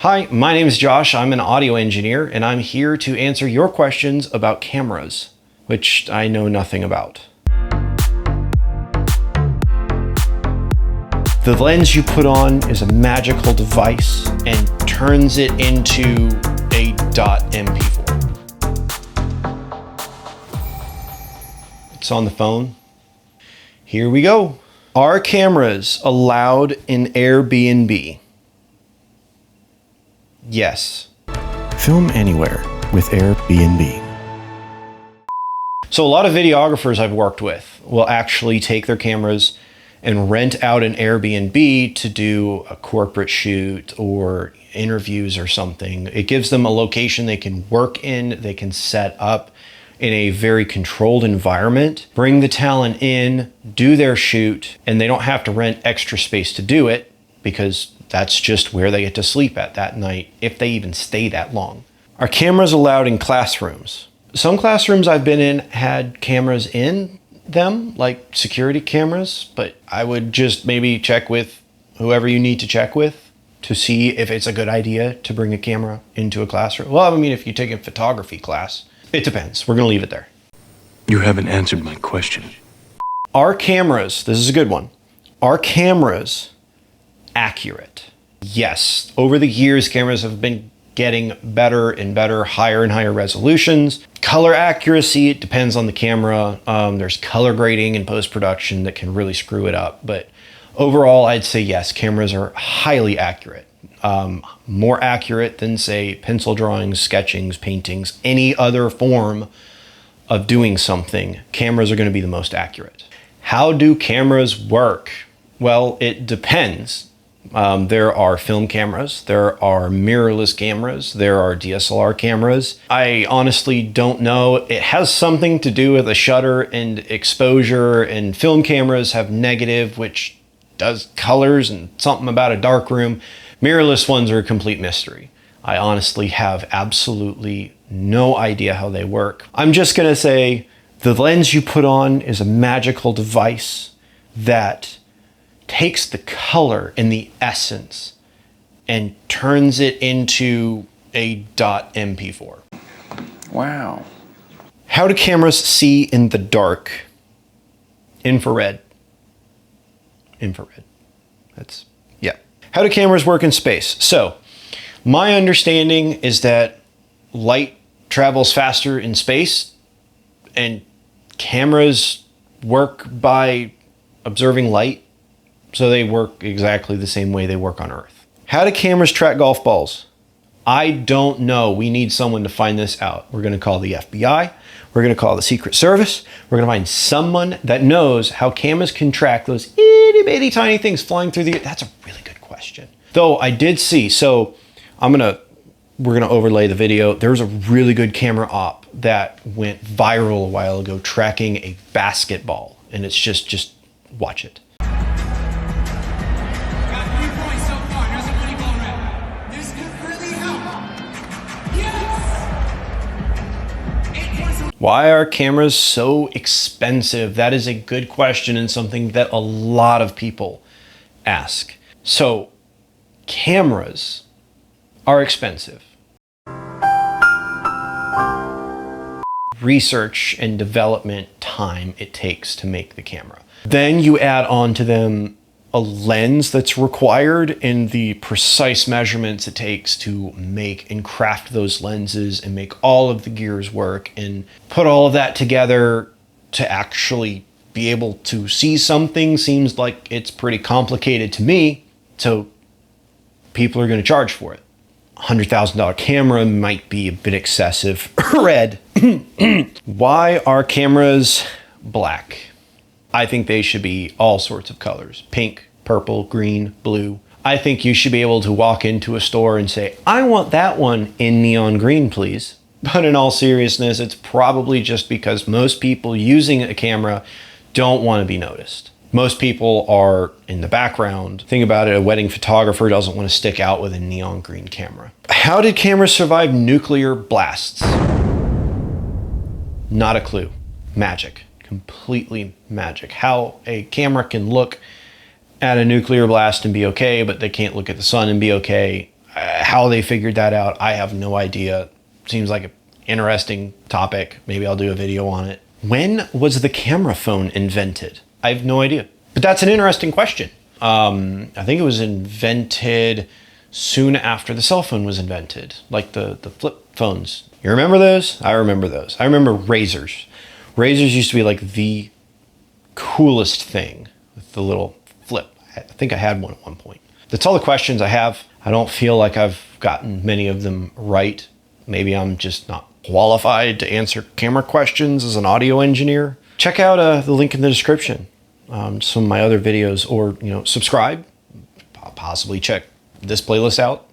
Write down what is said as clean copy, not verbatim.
Hi, my name is Josh. I'm an audio engineer, and I'm here to answer your questions about cameras, which I know nothing about. The lens you put on is a magical device and turns it into a .mp4. It's on the phone. Here we go. Are cameras allowed in Airbnb? Yes. Film anywhere with Airbnb. So a lot of videographers I've worked with will actually take their cameras and rent out an Airbnb to do a corporate shoot or interviews or something. It gives them a location they can work in, they can set up in a very controlled environment, bring the talent in, do their shoot, and they don't have to rent extra space to do it because that's just where they get to sleep at that night, if they even stay that long. Are cameras allowed in classrooms? Some classrooms I've been in had cameras in them, like security cameras, but I would just maybe check with whoever you need to check with to see if it's a good idea to bring a camera into a classroom. Well, I mean, if you take a photography class, it depends. We're gonna leave it there. You haven't answered my question. Are cameras, this is a good one, are cameras accurate? Yes. Over the years, cameras have been getting better and better, higher and higher resolutions. Color accuracy, it depends on the camera. There's color grading in post-production that can really screw it up. But overall, I'd say yes, cameras are highly accurate. More accurate than, say, pencil drawings, sketchings, paintings, any other form of doing something. Cameras are going to be the most accurate. How do cameras work? Well, it depends. There are film cameras, there are mirrorless cameras, there are DSLR cameras. I honestly don't know. It has something to do with a shutter and exposure, and film cameras have negative, which does colors and something about a dark room. Mirrorless ones are a complete mystery. I honestly have absolutely no idea how they work. I'm just gonna say the lens you put on is a magical device that takes the color and the essence and turns it into a .mp4. Wow. How do cameras see in the dark? Infrared. Infrared. That's, yeah. How do cameras work in space? So, my understanding is that light travels faster in space, and cameras work by observing light. So they work exactly the same way they work on Earth. How do cameras track golf balls? I don't know. We need someone to find this out. We're gonna call the FBI. We're gonna call the Secret Service. We're gonna find someone that knows how cameras can track those itty bitty tiny things flying through the air. That's a really good question. Though I did see, so we're gonna overlay the video. There's a really good camera op that went viral a while ago tracking a basketball. And it's just watch it. Why are cameras so expensive? That is a good question and something that a lot of people ask. So, cameras are expensive. Research and development time it takes to make the camera. Then you add on to them a lens that's required and the precise measurements it takes to make and craft those lenses and make all of the gears work and put all of that together to actually be able to see something seems like it's pretty complicated to me. So people are going to charge for it. $100,000 camera might be a bit excessive. Red. Why are cameras black? I think they should be all sorts of colors. Pink, purple, green, blue. I think you should be able to walk into a store and say, I want that one in neon green, please. But in all seriousness, it's probably just because most people using a camera don't want to be noticed. Most people are in the background. Think about it, a wedding photographer doesn't want to stick out with a neon green camera. How did cameras survive nuclear blasts? Not a clue. Magic. Completely magic. How a camera can look at a nuclear blast and be okay, but they can't look at the sun and be okay. How they figured that out, I have no idea. Seems like an interesting topic. Maybe I'll do a video on it. When was the camera phone invented? I have no idea. But that's an interesting question. I think it was invented soon after the cell phone was invented, like the flip phones. You remember those? I remember those. I remember razors. Razors used to be like the coolest thing with the little flip. I think I had one at one point. That's all the questions I have. I don't feel like I've gotten many of them right. Maybe I'm just not qualified to answer camera questions as an audio engineer. Check out the link in the description. Some of my other videos, or subscribe. Possibly check this playlist out.